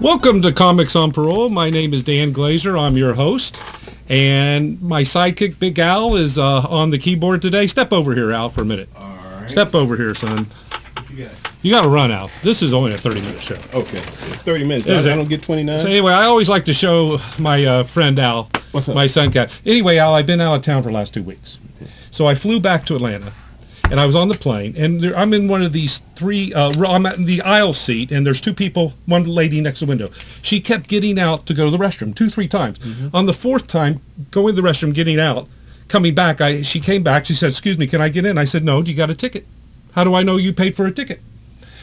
Welcome to Comics on Parole. My name is Dan Glazer. I'm your host. And my sidekick, Big Al, is on the keyboard today. Step over here, Al, for a minute. All right. Step over here, son. What you got? You got to run, Al. This is only a 30-minute show. Okay. 30 minutes. I don't get 29? So anyway, I always like to show my friend Al, What's up? my son cat. Anyway, Al, I've been out of town for the last 2 weeks. So I flew back to Atlanta. And I was on the plane, and I'm in one of these three, I'm in the aisle seat, and there's two people, one lady next to the window. She kept getting out to go to the restroom 2-3 times. On the fourth time, going to the restroom, getting out, coming back, she came back, she said, "Excuse me, can I get in?" I said, "No, you got a ticket." "How do I know you paid for a ticket?"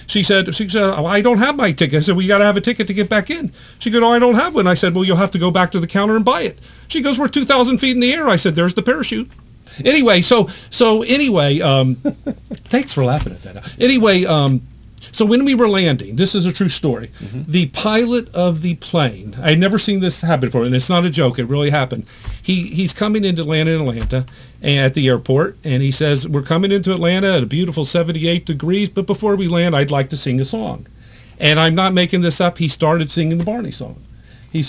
She said, "Oh, I don't have my ticket." I said, "Well, you got to have a ticket to get back in." She goes, "Oh, I don't have one." I said, "Well, you'll have to go back to the counter and buy it." She goes, "We're 2,000 feet in the air." I said, "There's the parachute." Anyway, anyway, thanks for laughing at that. Anyway, so when we were landing, this is a true story. The pilot of the plane, I'd never seen this happen before, and it's not a joke, it really happened. He's coming into Atlanta at the airport, and he says, "We're coming into Atlanta at a beautiful 78 degrees, but before we land, I'd like to sing a song." And I'm not making this up, he started singing the Barney song. He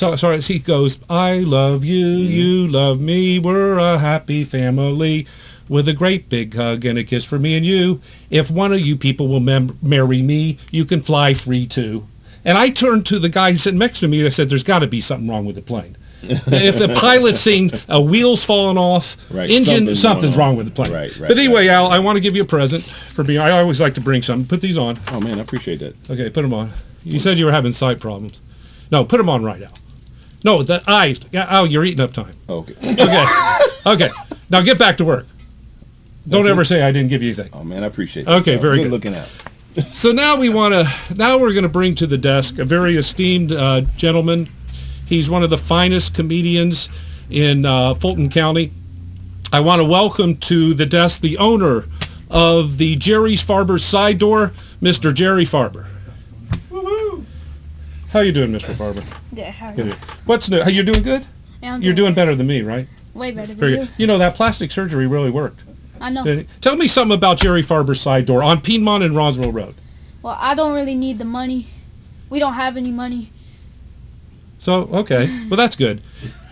goes, "I love you, you love me, we're a happy family, with a great big hug and a kiss for me and you. If one of you people will marry me, you can fly free too." And I turned to the guy sitting next to me and I said, "There's got to be something wrong with the plane. If the pilot sings, a wheel's falling off, engine, something's wrong with the plane." Right, but anyway, Al, I want to give you a present for being, I always like to bring something. Put these on. Oh, man, I appreciate that. Okay, put them on. You said you were having sight problems. No, put them on right, Al. No, the eyes. Yeah, Al, you're eating up time. Okay. Okay. Okay. Now get back to work. Don't ever say I didn't give you anything. Oh, man, I appreciate that. Okay, very good. Looking at. So now we're going to bring to the desk a very esteemed gentleman. He's one of the finest comedians in Fulton County. I want to welcome to the desk the owner of the Jerry's Farber's Side Door, Mr. Jerry Farber. How you doing, Mr. Farber? Yeah, how are you? What's new? You doing good? Yeah, You're doing better than me, right? Way better Very than good. you. You know, that plastic surgery really worked. I know. Tell me something about Jerry Farber's Side Door on Piedmont and Roswell Road. Well, I don't really need the money. We don't have any money. So, okay. Well, that's good.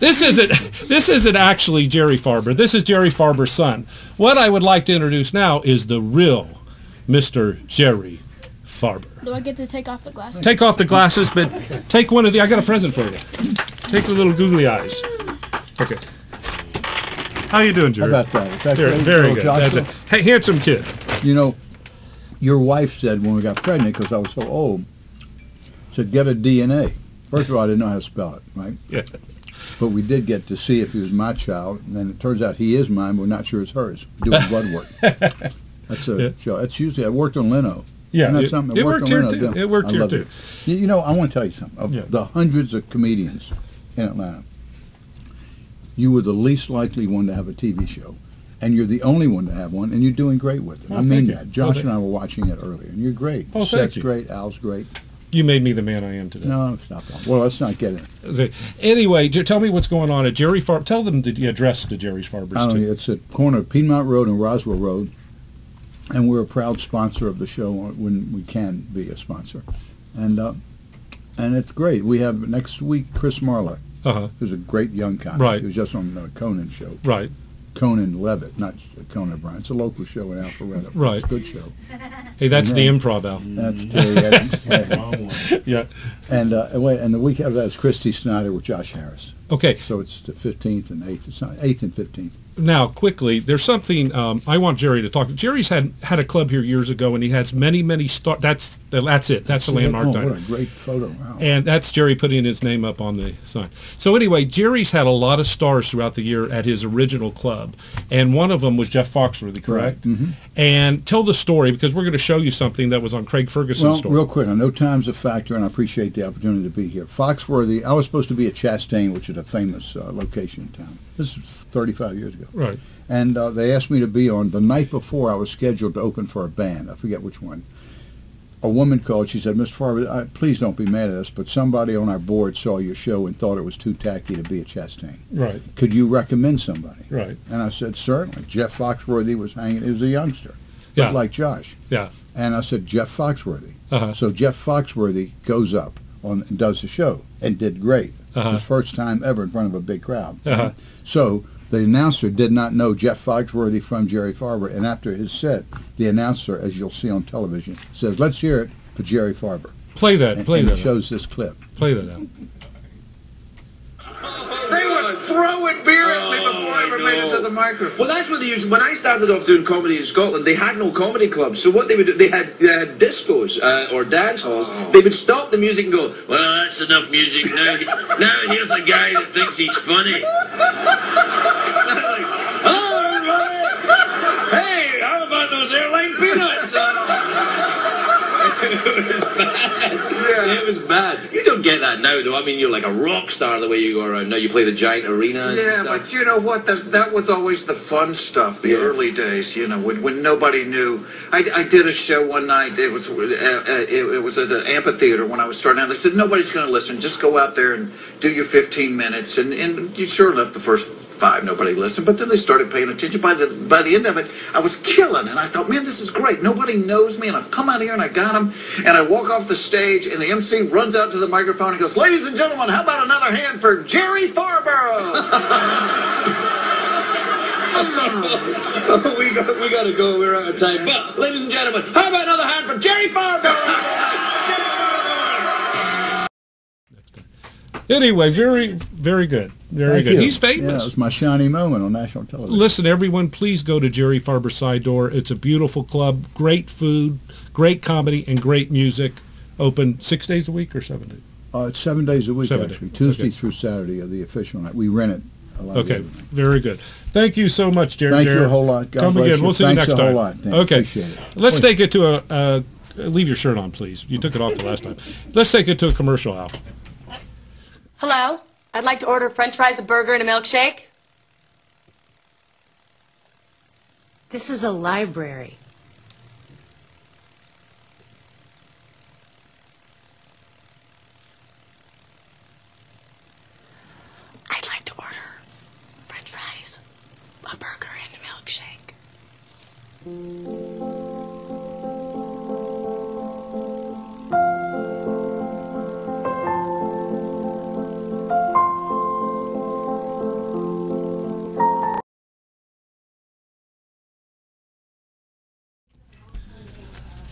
This isn't actually Jerry Farber. This is Jerry Farber's son. What I would like to introduce now is the real Mr. Jerry Farber. Do I get to take off the glasses? Take off the glasses, but take one of the, I got a present for you. Take the little googly eyes. Okay. How you doing, Jerry? How about that? Is that Very good. That's it. Hey, handsome kid. You know, your wife said when we got pregnant, because I was so old, said get a DNA. First of all, I didn't know how to spell it, right? Yeah. But we did get to see if he was my child, and then it turns out he is mine, but we're not sure it's hers. Doing blood work. That's a show. That's usually, I worked on Leno. Yeah, it worked here too. It worked here too. You know, I want to tell you something. Of the hundreds of comedians in Atlanta, you were the least likely one to have a TV show, and you're the only one to have one, and you're doing great with it. Oh, I mean that. You. Josh and I were watching it earlier, and you're great. Oh, Seth's great. Al's great. You made me the man I am today. No, stop. Well, let's not get it. Anyway, tell me what's going on at Jerry Farber. Tell them the address to Jerry's Farber's too. It's at corner of Piedmont Road and Roswell Road. And we're a proud sponsor of the show when we can be a sponsor, and it's great. We have next week Chris Marler, who's a great young comic. Right. He was just on the Conan's show. Right. Conan Levitt, not Conan O'Brien. It's a local show in Alpharetta. Right. It's a good show. Hey, that's the improv, Al. That's Terry Evans. Yeah. And the week after that is Christy Snyder with Josh Harris. Okay. So it's the 15th and 8th. It's not 8th and 15th. Now, quickly, there's something I want Jerry to talk. Jerry's had a club here years ago, and he has many stars. That's it. That's the landmark. What a great photo! Wow. And that's Jerry putting his name up on the sign. So anyway, Jerry's had a lot of stars throughout the year at his original club, and one of them was Jeff Foxworthy, correct? Right. And tell the story, because we're going to show you something that was on Craig Ferguson's story. Real quick, I know time's a factor, and I appreciate the opportunity to be here. Foxworthy, I was supposed to be at Chastain, which is a famous location in town. This is 35 years ago. Right. And they asked me to be on. The night before, I was scheduled to open for a band. I forget which one. A woman called. She said, "Mr. Farber, please don't be mad at us, but somebody on our board saw your show and thought it was too tacky to be at Chastain. Right. Could you recommend somebody?" Right. And I said, "Certainly." Jeff Foxworthy was hanging. He was a youngster, Yeah. like Josh. Yeah. And I said, "Jeff Foxworthy." Uh-huh. So Jeff Foxworthy goes up and does the show, and did great. His first time ever in front of a big crowd. So the announcer did not know Jeff Foxworthy from Jerry Farber, and after his set, the announcer, as you'll see on television, says, "Let's hear it for Jerry Farber." Play that. And, play and that. it shows this clip. Play that out. They were throwing beer at me before I ever made it to the microphone. Well, that's what they used. When I started off doing comedy in Scotland, they had no comedy clubs. So what they would do, they had discos or dance halls. They would stop the music and go, "Well, that's enough music now. Now here's a guy that thinks he's funny." Like, "Hello, everybody. Hey, how about those airline peanuts?" It was bad. Yeah. It was bad. You don't get that now, though. I mean, you're like a rock star the way you go around now. You play the giant arenas. Yeah, and stuff. but you know what? That was always the fun stuff, the early days, you know, when nobody knew. I did a show one night. It was at an amphitheater when I was starting out. They said, "Nobody's going to listen. Just go out there and do your 15 minutes." And you sure enough, the first 5, nobody listened, but then they started paying attention. By the end of it, I was killing, and I thought, man, this is great. Nobody knows me, and I've come out here and I got them. And I walk off the stage, and the MC runs out to the microphone and goes, "Ladies and gentlemen, how about another hand for Jerry Farborough?" we got to go. We're out of time. But, ladies and gentlemen, how about another hand for Jerry Farborough? Anyway, very, very good. Very Thank good. you. He's famous. Yeah, it was my shining moment on national television. Listen, everyone, please go to Jerry Farber's Side Door. It's a beautiful club, great food, great comedy, and great music. Open 6 days a week or 7 days? It's 7 days a week, 7 actually. days. Tuesday Okay. through Saturday are the official night. We rent it a lot. Okay, very good. Thank you so much, Jerry. Thank you a whole lot. God Come bless again. you. We'll see Thanks you next a time. whole lot. Thank- Okay. Appreciate it. Let's take it to a leave your shirt on, please. You took it off the last time. Let's take it to a commercial, Al. Hello? I'd like to order french fries, a burger, and a milkshake. This is a library. I'd like to order french fries, a burger, and a milkshake.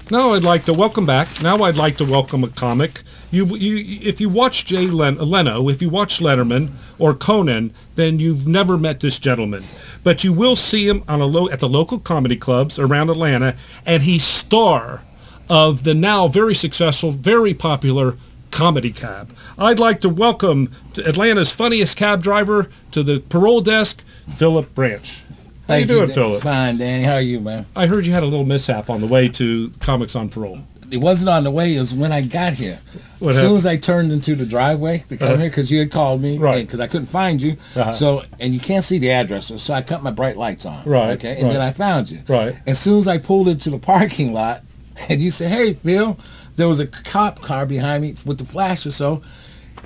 Now I'd like to welcome back. Now I'd like to welcome a comic. If you watch Jay Leno, if you watch Letterman or Conan, then you've never met this gentleman. But you will see him on at the local comedy clubs around Atlanta, and he's star of the now very successful, very popular Comedy Cab. I'd like to welcome to Atlanta's funniest cab driver to the parole desk, Philip Branch. How you doing, Philip? Fine, Danny. How are you, man? I heard you had a little mishap on the way to Comics on Parole. It wasn't on the way. It was when I got here. What As soon happened? as I turned into the driveway to come here, because you had called me, Right. because I couldn't find you. So, and you can't see the address, so I cut my bright lights on. Right, Okay, and right. then I found you. Right. As soon as I pulled into the parking lot, and you said, "Hey, Phil," there was a cop car behind me with the flash or so.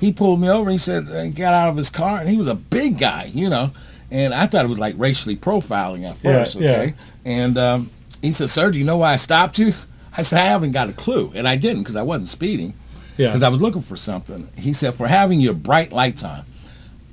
He pulled me over. He said, he got out of his car, and he was a big guy, you know. And I thought it was like racially profiling at first, Yeah, okay? And he said, "Sir, do you know why I stopped you?" I said, "I haven't got a clue." And I didn't, because I wasn't speeding, Yeah. because I was looking for something. He said, "For having your bright lights on."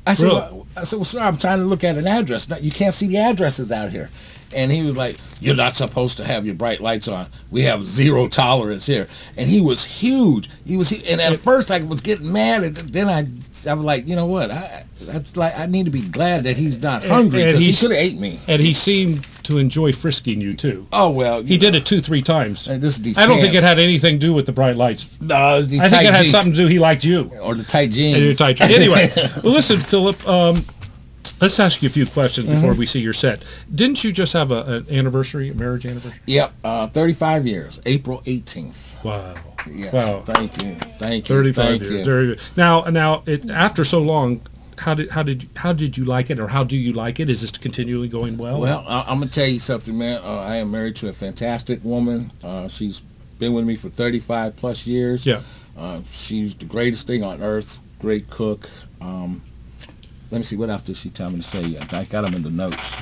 I said, Really? well, sir, I'm trying to look at an address. No, you can't see the addresses out here. And he was like, "You're not supposed to have your bright lights on. We have zero tolerance here." And he was huge. And at first I was getting mad, and then I was like, you know what? I need to be glad that he's not hungry, and because he he's- could have ate me. And he seemed to enjoy frisking you, too. Oh, well. He did it 2-3 times. This is these I don't think pants. it had anything to do with the bright lights. No, it was these I think tight it had jeans. something to do, he liked you. Or the tight jeans. And your tight jeans. Anyway, well, listen, Philip, let's ask you a few questions before we see your set. Didn't you just have an anniversary, a marriage anniversary? Yep, 35 years, April 18th. Wow. Yes, Wow. thank you. 35 thank years. you. Very good. Now, after so long, how did you like it, or how do you like it? Is this continually going well? Well, I'm going to tell you something, man. I am married to a fantastic woman. She's been with me for 35 plus years. Yeah. She's the greatest thing on earth, great cook. Let me see, what else did she tell me to say? I got them in the notes.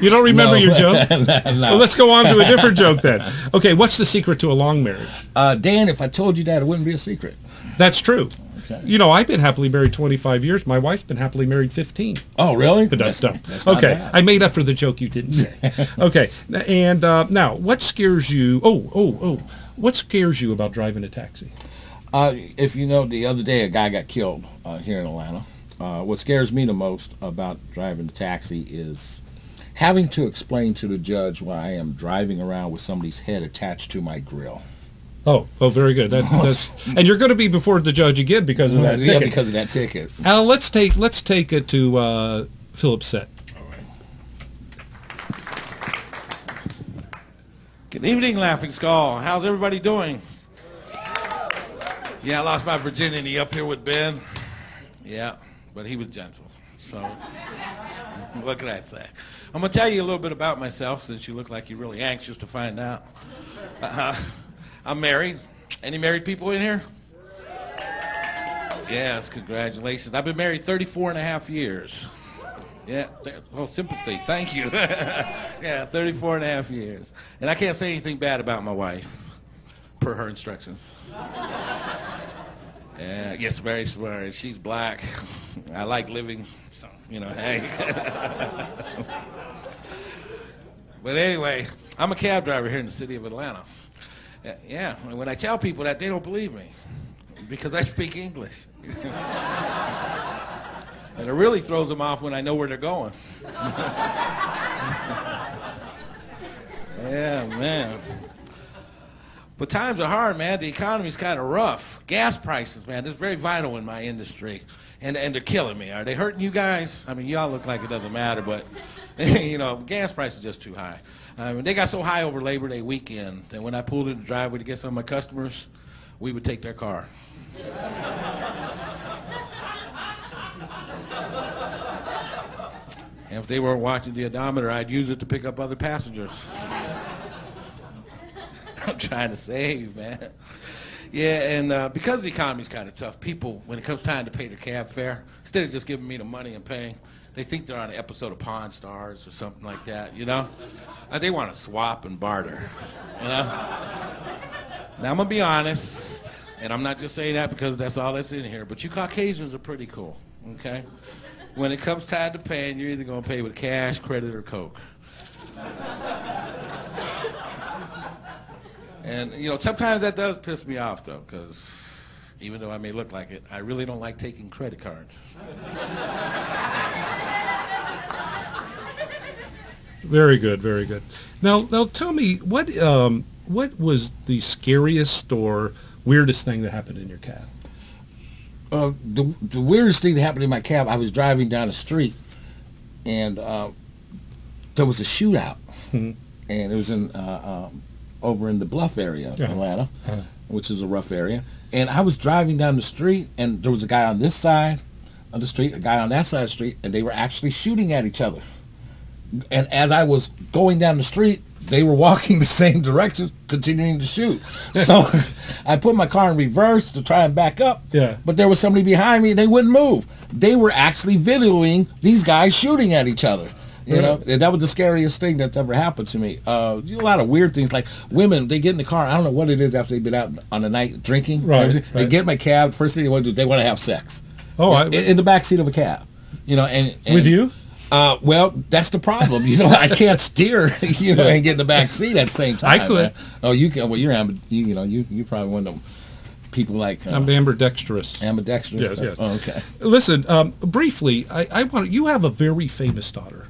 You don't remember your joke? No. Well, let's go on to a different joke then. Okay, what's the secret to a long marriage? Dan, if I told you that, it wouldn't be a secret. That's true. Okay. You know, I've been happily married 25 years. My wife's been happily married 15. Oh, really? But that's not okay. bad. I made up for the joke you didn't say. Okay, and now, what scares you? What scares you about driving a taxi? If you know, the other day a guy got killed here in Atlanta. What scares me the most about driving a taxi is having to explain to the judge why I am driving around with somebody's head attached to my grill. Oh, very good. That's and you're going to be before the judge again because of that ticket. Yeah, because of that ticket. Al, let's take it to Philip Set. Good evening, Laughing Skull. How's everybody doing? Yeah, I lost my virginity up here with Ben. Yeah, but he was gentle. So, what can I say? I'm going to tell you a little bit about myself since you look like you're really anxious to find out. I'm married. Any married people in here? Yes, congratulations. I've been married 34 and a half years. Yeah, sympathy. Thank you. Yeah, 34 and a half years. And I can't say anything bad about my wife, per her instructions. Yeah, yes, very smart. She's black. I like living, so, hey. But anyway, I'm a cab driver here in the city of Atlanta. Yeah, when I tell people that, they don't believe me because I speak English. And it really throws them off when I know where they're going. Yeah, man. But times are hard, man. The economy's kind of rough. Gas prices, man, it's very vital in my industry. And they're killing me. Are they hurting you guys? I mean, y'all look like it doesn't matter, but, gas prices are just too high. They got so high over Labor Day weekend that when I pulled in the driveway to get some of my customers, we would take their car. And if they weren't watching the odometer, I'd use it to pick up other passengers. I'm trying to save, man. Yeah, and because the economy's kind of tough, people, when it comes time to pay their cab fare, instead of just giving me the money and paying, they think they're on an episode of Pawn Stars or something like that, They want to swap and barter, Now, I'm going to be honest, and I'm not just saying that because that's all that's in here, but you Caucasians are pretty cool, okay? When it comes time to paying, you're either going to pay with cash, credit, or Coke. And, sometimes that does piss me off, though, because even though I may look like it, I really don't like taking credit cards. Very good, very good. Now tell me, what was the scariest or weirdest thing that happened in your cab? The weirdest thing that happened in my cab, I was driving down the street, and there was a shootout. Mm-hmm. And it was in over in the Bluff area of Atlanta, which is a rough area. And I was driving down the street, and there was a guy on this side of the street, a guy on that side of the street, and they were actually shooting at each other. And as I was going down the street, they were walking the same direction, continuing to shoot. So I put my car in reverse to try and back up. Yeah. But there was somebody behind me, and they wouldn't move. They were actually videoing these guys shooting at each other. And that was the scariest thing that's ever happened to me. A lot of weird things, like women, they get in the car. I don't know what it is after they've been out on the night drinking. Right. They get in my cab. First thing they want to do, they want to have sex. Oh, in the back seat of a cab. And with you? Well, that's the problem. I can't steer. And get in the back seat at the same time. I could. Man. Oh, you can. Well, you're you probably one of them people like. I'm ambidextrous. Ambidextrous. Yes. Oh, okay. Listen, briefly, I want you have a very famous daughter.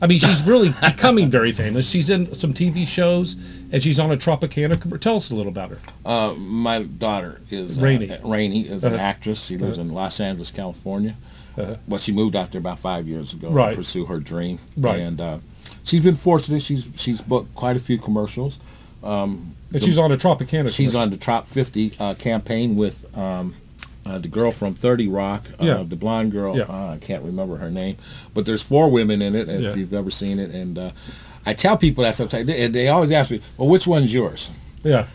I mean, she's really becoming very famous. She's in some TV shows, and she's on a Tropicana commercial. Tell us a little about her. My daughter is Rainey. Rainey is an actress. She lives in Los Angeles, California. Well, she moved out there about 5 years ago to pursue her dream. Right. And she's been fortunate. She's booked quite a few commercials. And she's on a Tropicana. She's on the Trop 50 campaign with the girl from 30 Rock, the blonde girl. I can't remember her name, but there's 4 women in it. If you've ever seen it, and I tell people that sometimes, and they always ask me, "Well, which one's yours?" Yeah.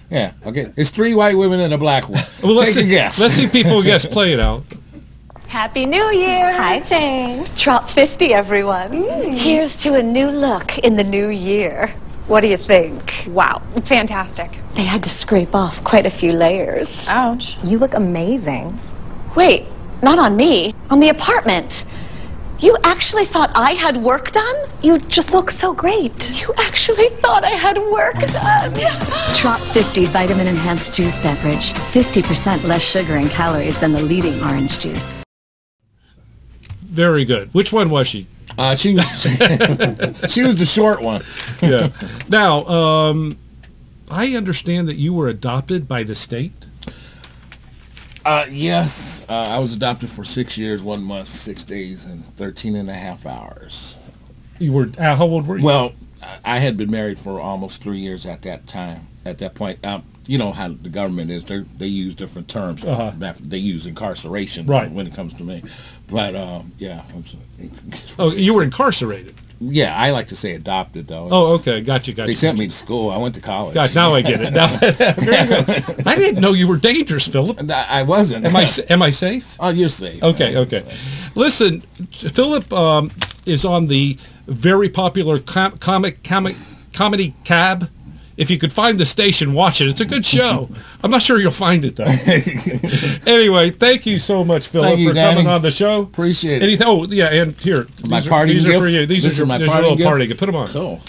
Okay. It's 3 white women and a black one. Well, Take a guess. Let's see people guess. Play it out. Happy New Year. Hi, Jane. Drop 50, everyone. Here's to a new look in the new year. What do you think? Wow, fantastic. They had to scrape off quite a few layers. Ouch. You look amazing. Wait, not on me, on the apartment. You actually thought I had work done? You just look so great. You actually thought I had work done? Drop 50 vitamin-enhanced juice beverage. 50% less sugar and calories than the leading orange juice. Very good. Which one was she? She was she was the short one. Yeah. Now, I understand that you were adopted by the state. Yes, I was adopted for 6 years, 1 month, 6 days, and 13.5 hours. You were how old were you? Well, I had been married for almost 3 years at that time. At that point, you know how the government is. They use different terms. They use incarceration when it comes to me. But yeah. Oh, you were incarcerated. Yeah, I like to say adopted though. Oh, okay, gotcha. They sent me to school. I went to college. God, now I get it. Now, very good. I didn't know you were dangerous, Philip. I wasn't. Am I safe? Oh, you're safe. Okay, okay. Safe. Listen, Philip is on the very popular comedy Cab. If you could find the station, watch it. It's a good show. I'm not sure you'll find it, though. Anyway, thank you so much, Philip, for coming on the show. Appreciate it. Anything? Oh, yeah, and here. My party gift? These are for you. These are my party little party gift. Put them on. Cool.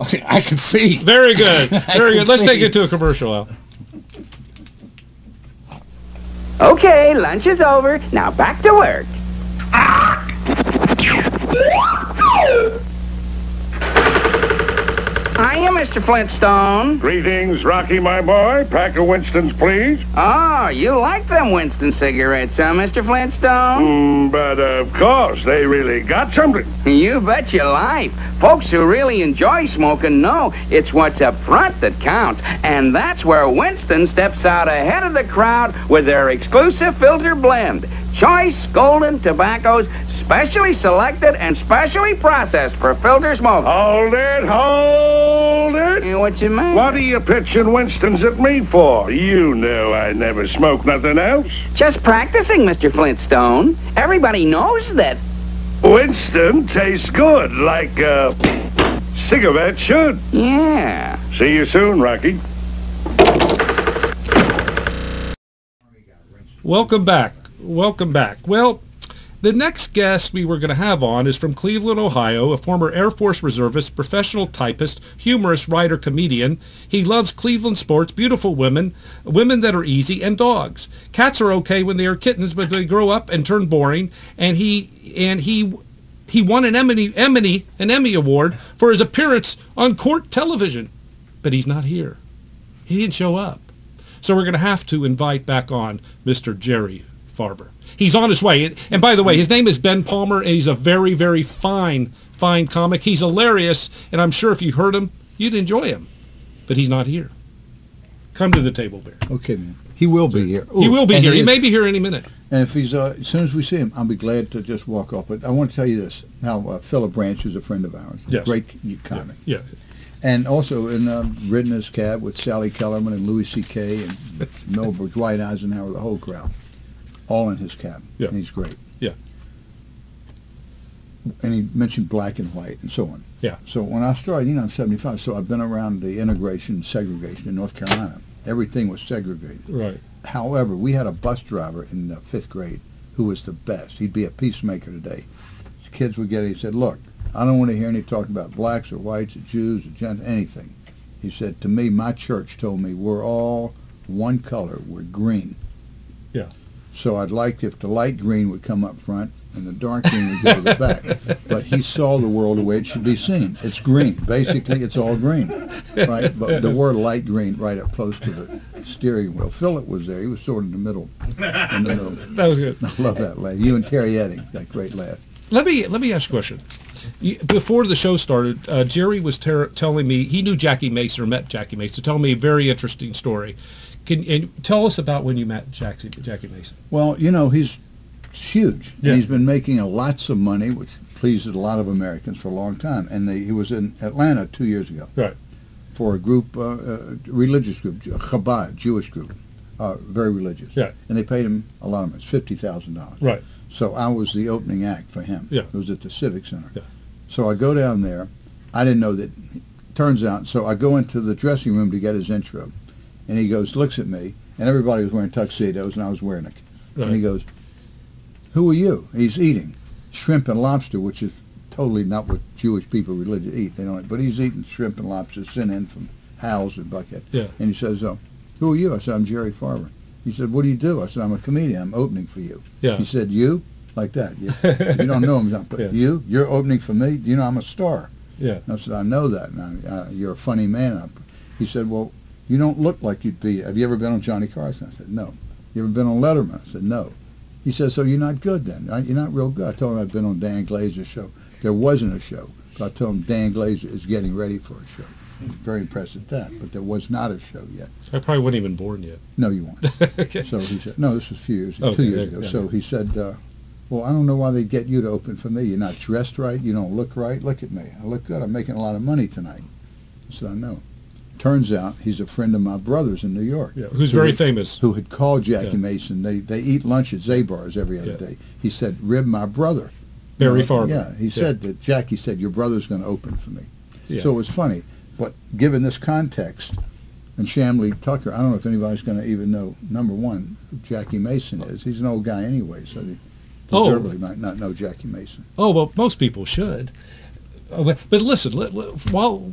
Okay, I can see. Very good. Very good. Let's take it to a commercial, Al. Okay, lunch is over. Now back to work. Hiya, Mr. Flintstone. Greetings, Rocky, my boy. Pack of Winstons, please. Oh, you like them Winston cigarettes, huh, Mr. Flintstone? But of course, they really got something. You bet your life. Folks who really enjoy smoking know it's what's up front that counts. And that's where Winston steps out ahead of the crowd with their exclusive filter blend. Choice golden tobaccos, specially selected and specially processed for filter smoke. Hold it, hold it. What you mean? What are you pitching Winston's at me for? You know I never smoke nothing else. Just practicing, Mr. Flintstone. Everybody knows that. Winston tastes good, like a cigarette should. Yeah. See you soon, Rocky. Welcome back. Welcome back. Well, the next guest we were going to have on is from Cleveland, Ohio, a former Air Force reservist, professional typist, humorist, writer, comedian. He loves Cleveland sports, beautiful women, women that are easy, and dogs. Cats are okay when they are kittens, but they grow up and turn boring. And he won an Emmy Award for his appearance on court television, but he's not here. He didn't show up. So we're going to have to invite back on Mr. Jerry Farber. He's on his way. And by the way, his name is Ben Palmer, and he's a very, very fine comic. He's hilarious, and I'm sure if you heard him, you'd enjoy him. But he's not here. Come to the table, Bear. Okay, man. He will be here. He will be here. He may be here any minute. And if he's, as soon as we see him, I'll be glad to just walk off. But I want to tell you this. Now, Philip Branch is a friend of ours. Yes. Great comic. Yeah. And also ridden his cab with Sally Kellerman and Louis C.K. and Melba Dwight Eisenhower, the whole crowd. All in his cab. Yeah. And he's great. Yeah. And he mentioned black and white and so on. Yeah. So when I started, I'm 75, so I've been around the integration and segregation in North Carolina. Everything was segregated. Right. However, we had a bus driver in the 5th grade who was the best. He'd be a peacemaker today. His kids would get it. He said, look, I don't want to hear any talk about blacks or whites or Jews or gents, anything. He said, to me, my church told me we're all one color. We're green. Yeah. So I'd like if the light green would come up front and the dark green would go to the back. But he saw the world the way it should be seen. It's green. Basically, it's all green, right? But the word light green right up close to the steering wheel. Philip was there. He was sort of in the middle. That was good. I love that laugh. You and Terry Edding, that great laugh. Let me ask you a question. Before the show started, Jerry was telling me he knew Jackie Mason or met Jackie Mason. Tell me a very interesting story. And tell us about when you met Jackie Mason. Well, he's huge. Yeah. And he's been making lots of money, which pleases a lot of Americans for a long time. And he was in Atlanta 2 years ago. Right. For a group, religious group, Chabad, Jewish group. very religious. Yeah. And they paid him a lot of money, $50,000. Right. So I was the opening act for him. Yeah. It was at the Civic Center. Yeah. So I go down there. I didn't know that. Turns out, so I go into the dressing room to get his intro, and he looks at me, and everybody was wearing tuxedos, and I was wearing it. Right. And he goes, "Who are you?" He's eating shrimp and lobster, which is totally not what Jewish people religious eat. They don't. But he's eating shrimp and lobster sent in from Hal's and Buckhead. Yeah. And he says, "Oh, who are you?" I said, "I'm Jerry Farber." He said, "What do you do?" I said, "I'm a comedian. I'm opening for you." Yeah. He said, "You?" Like that. You don't know him, but Yeah. you're opening for me. You know I'm a star. Yeah. And I said, "I know that. And you're a funny man." He said, "Well, you don't look like you'd be. Have you ever been on Johnny Carson?" I said, "No." "You ever been on Letterman?" I said, "No." He said, "So you're not good then? You're not real good." I told him I'd been on Dan Glazer's show. There wasn't a show. But I told him Dan Glazer is getting ready for a show. He was very impressed at that. But there was not a show yet. So I probably wasn't even born yet. No, you weren't. Okay. So he said, no, this was a few years, Okay, 2 years ago. yeah. So he said, well, I don't know why they get you to open for me. You're not dressed right. You don't look right. Look at me. I look good. I'm making a lot of money tonight. I said, I know. Turns out he's a friend of my brother's in New York. Yeah, who's very famous. Who had called Jackie Yeah. Mason. They eat lunch at Zabar's every other day. He said, Rib, my brother. Barry Farber. Yeah, he said that Jackie said, your brother's going to open for me. Yeah. So it was funny. But given this context, and Shamley Tucker, I don't know if anybody's going to even know, number one, who Jackie Mason is. He's an old guy anyway, so they deservedly might not know Jackie Mason. Oh, well, most people should. But listen,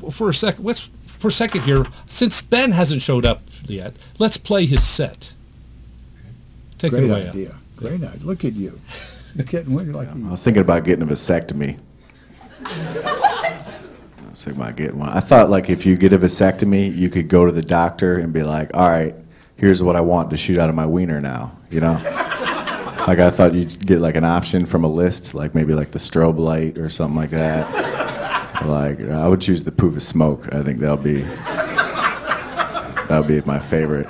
for a second here, since Ben hasn't showed up yet, let's play his set. Take Great it away. idea. Great idea. Look at you. You're getting like I was thinking about getting a vasectomy. I thought, like, if you get a vasectomy, you could go to the doctor and be like, all right, here's what I want to shoot out of my wiener now, you know? Like, I thought you'd get, like, an option from a list, like maybe, like, the strobe light or something like that. Like, I would choose the poof of smoke. I think that'll be my favorite.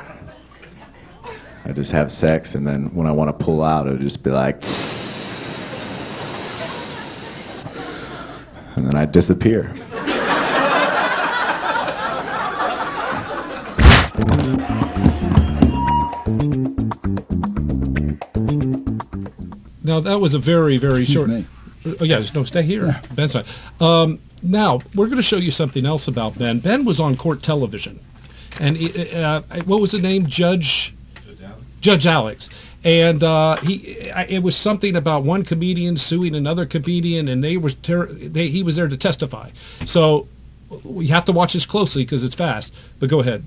I just have sex, and then when I want to pull out, it'll just be like, and then I disappear. Now, that was a very, very short... Oh, yeah, no, stay here. Yeah. Ben's side. Now, we're going to show you something else about Ben. Ben was on court television. And what was the name? Judge Alex. And it was something about one comedian suing another comedian, and he was there to testify. So you have to watch this closely because it's fast. But go ahead.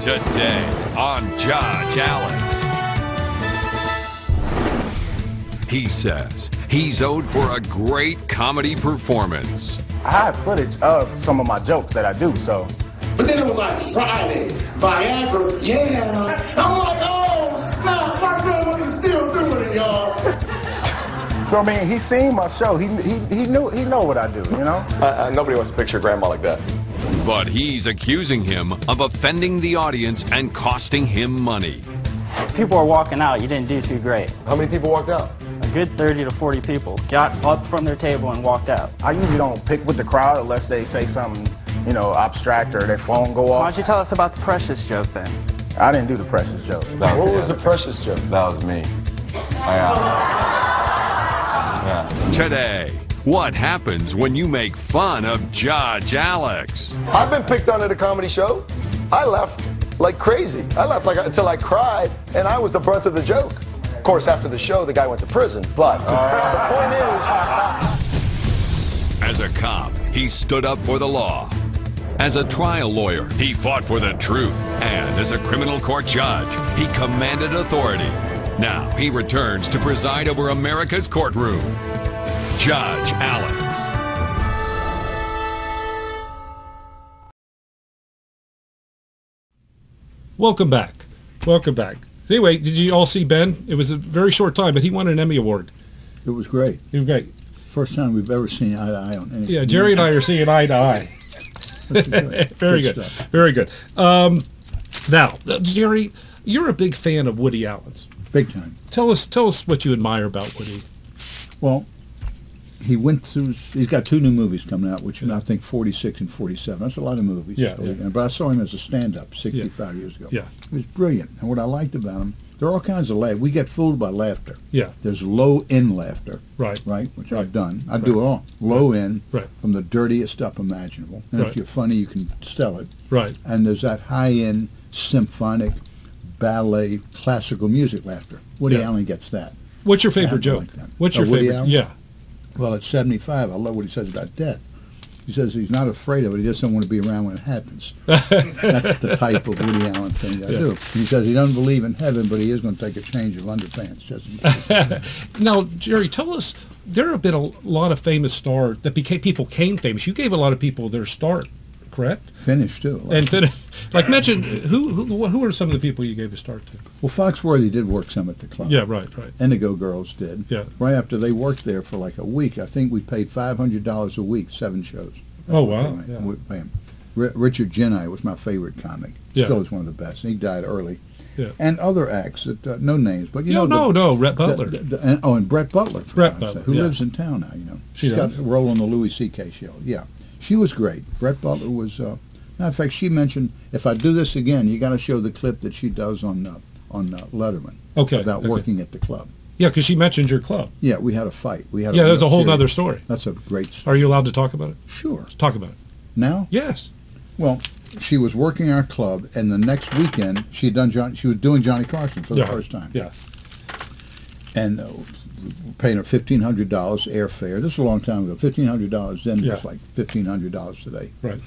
Today on Judge Alex. He says he's owed for a great comedy performance. I have footage of some of my jokes that I do, so. But then it was like Friday, Viagra, yeah. I'm like, oh, snap, my grandmother's still doing it, y'all. So, I mean, he's seen my show. He know what I do, you know? Nobody wants to picture grandma like that. But he's accusing him of offending the audience and costing him money. People are walking out. You didn't do too great. How many people walked out? A good 30 to 40 people got up from their table and walked out. I usually don't pick with the crowd unless they say something, you know, abstract or their phone go off. Why don't you tell us about the Precious joke then? I didn't do the Precious joke. What was the Precious joke? That was me. Today, what happens when you make fun of Judge Alex? I've been picked on at a comedy show. I laughed like crazy. I laughed until I cried, and I was the brunt of the joke. Of course, after the show, the guy went to prison, but the point is... As a cop, he stood up for the law. As a trial lawyer, he fought for the truth. And as a criminal court judge, he commanded authority. Now he returns to preside over America's courtroom. Judge Alex. Welcome back. Welcome back. Anyway, did you all see Ben? It was a very short time, but he won an Emmy Award. It was great. It was great. First time we've ever seen eye to eye on anything. Yeah, Jerry and I are seeing eye to eye. Very good. Very good. Now, Jerry, you're a big fan of Woody Allen's. Big time. Tell us what you admire about Woody. Well, he went through. He's got 2 new movies coming out, which I think 46 and 47. That's a lot of movies. Yeah, So, yeah. But I saw him as a stand-up 65 years ago. Yeah. He was brilliant. And what I liked about him, there are all kinds of laugh. We get fooled by laughter. Yeah. There's low-end laughter. Right. Right, which I've done. I do it all. Low-end, Right. from the dirtiest stuff imaginable. And Right. if you're funny, you can sell it. Right. And there's that high-end symphonic, ballet, classical music laughter. Woody Yeah. Allen gets that. What's your I favorite happen joke? like that. What's your Woody favorite? Allen? Yeah. Well, at 75, I love what he says about death. He says he's not afraid of it. He just don't want to be around when it happens. That's the type of Woody Allen thing I do. He says he doesn't believe in heaven, but he is going to take a change of underpants just in case. Now, Jerry, tell us, there have been a lot of famous stars that became famous. You gave a lot of people their start, correct? Finish, too. Like mention, who are some of the people you gave a start to? Well, Foxworthy did work some at the club. Yeah, right. Indigo Girls did. Yeah. Right after they worked there for like a week, I think we paid $500 a week, 7 shows. Oh, wow. Yeah. We pay him. Richard Genai was my favorite comic. Yeah. Still is one of the best. He died early. Yeah. And other acts that no names, but Brett Butler. And Brett Butler, who yeah. lives in town now. She got does? a role on the Louis C.K. show. Yeah, she was great. Brett Butler was. Matter of fact, she mentioned if I do this again, you got to show the clip that she does on Letterman. Okay. About working at the club. Yeah, because she mentioned your club. Yeah, we had a fight. Yeah, that's a whole other story. That's a great story. Are you allowed to talk about it? Sure. Talk about it. Now? Yes. Well, she was working our club, and the next weekend she was doing Johnny Carson for the first time. Yeah. And paying her $1,500 airfare. This was a long time ago. $1,500 then was like $1,500 today. Right.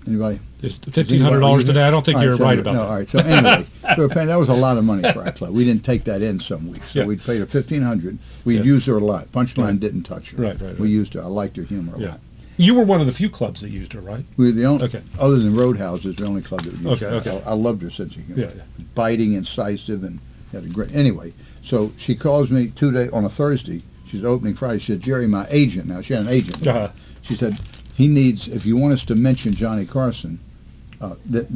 Anybody? It's $1,500 today. I don't think you're right about that. All right. So anyway, we were paying, that was a lot of money for our club. We didn't take that in some weeks. So we'd paid her $1,500. We'd used her a lot. Punchline didn't touch her. Right. We used her. I liked her humor a lot. You were one of the few clubs that used her, right? We were the only, Okay. other than Roadhouses, the only club that used her. Okay. I loved her sense of humor. Yeah. Biting, incisive, and had a great. Anyway, so she calls me 2 days on a Thursday. She's opening Friday. She said, "Jerry, my agent." Now she had an agent. Uh-huh. She said, "He needs. If you want us to mention Johnny Carson, that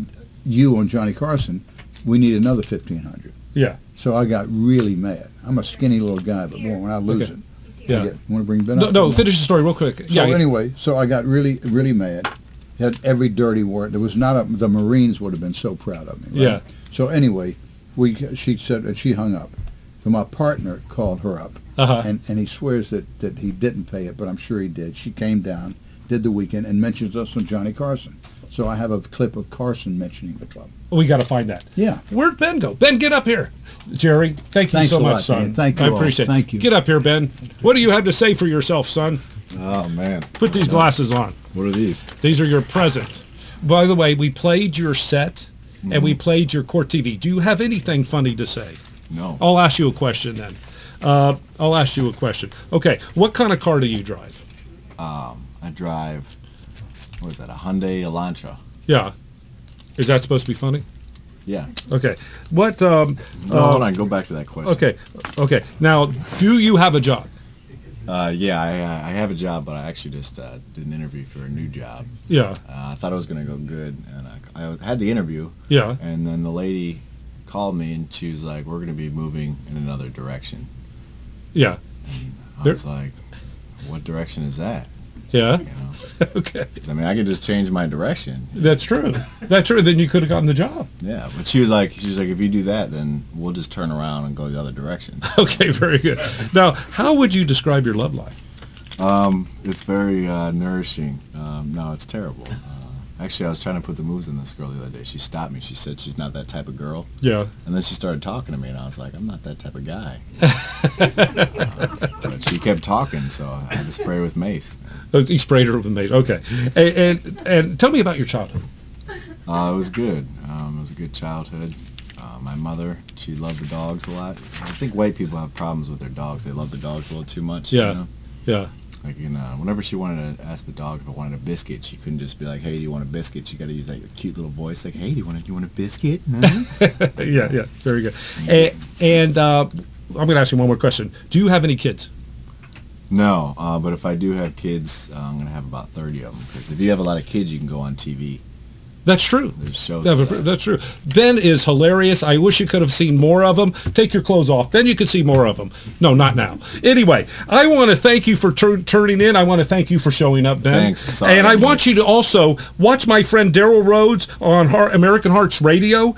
you on Johnny Carson, we need another $1,500." Yeah. So I got really mad. I'm a skinny little guy, but boy, when I lose it, Yeah. you want to bring Ben up? No, finish the story real quick. So anyway, so I got really, really mad. Had every dirty word. There was not the Marines would have been so proud of me. Right? Yeah. So anyway, she said, and she hung up. So my partner called her up, and he swears that he didn't pay it, but I'm sure he did. She came down, did the weekend, and mentions us on Johnny Carson. So I have a clip of Carson mentioning the club. We got to find that. Yeah. Where'd Ben go? Ben, get up here. Jerry, thank you Thanks so a much, lot, son. man. Thank you I all. appreciate it. Thank you. Get up here, Ben. What do you have to say for yourself, son? Oh, man. Put these glasses on. What are these? These are your present. By the way, we played your set, and we played your court TV. Do you have anything funny to say? No. I'll ask you a question then. I'll ask you a question. Okay, what kind of car do you drive? I drive, what is that, a Hyundai Elantra. Yeah. Is that supposed to be funny? Yeah. Okay. What? No, hold on, go back to that question. Okay. Now, do you have a job? Yeah, I have a job, but I actually just did an interview for a new job. Yeah. I thought it was going to go good, and I had the interview. Yeah. And then the lady called me, and she was like, "We're going to be moving in another direction." Yeah. And I was like, "What direction is that?" Yeah. You know? Okay. 'Cause, I mean, I could just change my direction. That's true. That's true. Then you could have gotten the job. Yeah, but she was like, if you do that, then we'll just turn around and go the other direction. Okay, very good. Now, how would you describe your love life? It's very nourishing. No, it's terrible. Actually, I was trying to put the moves in this girl the other day. She stopped me. She said she's not that type of girl. Yeah. And then she started talking to me, and I was like, I'm not that type of guy. But she kept talking, so I had to spray her with mace. Oh, you sprayed her with mace. Okay. And tell me about your childhood. It was good. It was a good childhood. My mother, she loved the dogs a lot. I think white people have problems with their dogs. They love the dogs a little too much. Yeah. You know? Yeah. Like, whenever she wanted to ask the dog if it wanted a biscuit, she couldn't just be like, "Hey, do you want a biscuit?" She got to use that cute little voice, like, "Hey, do you want a biscuit?" Yeah, very good. And I'm going to ask you one more question. Do you have any kids? No, but if I do have kids, I'm going to have about 30 of them. Because if you have a lot of kids, you can go on TV That's true. So That's true. Ben is hilarious. I wish you could have seen more of him. Take your clothes off. Then you could see more of him. No, not now. Anyway, I want to thank you for turning in. I want to thank you for showing up, Ben. Thanks. Sorry. And I want you to also watch my friend Daryl Rhodes on American Hearts Radio.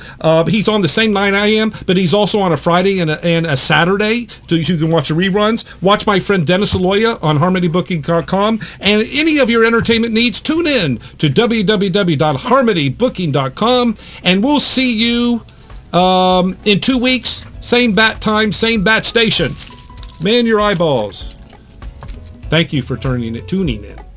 He's on the same night I am, but he's also on a Friday and a Saturday, so you can watch the reruns. Watch my friend Dennis Aloya on HarmonyBooking.com. And any of your entertainment needs, tune in to www.harmonybooking.com, and we'll see you in 2 weeks, same bat time, same bat station. Man your eyeballs. Thank you for tuning in.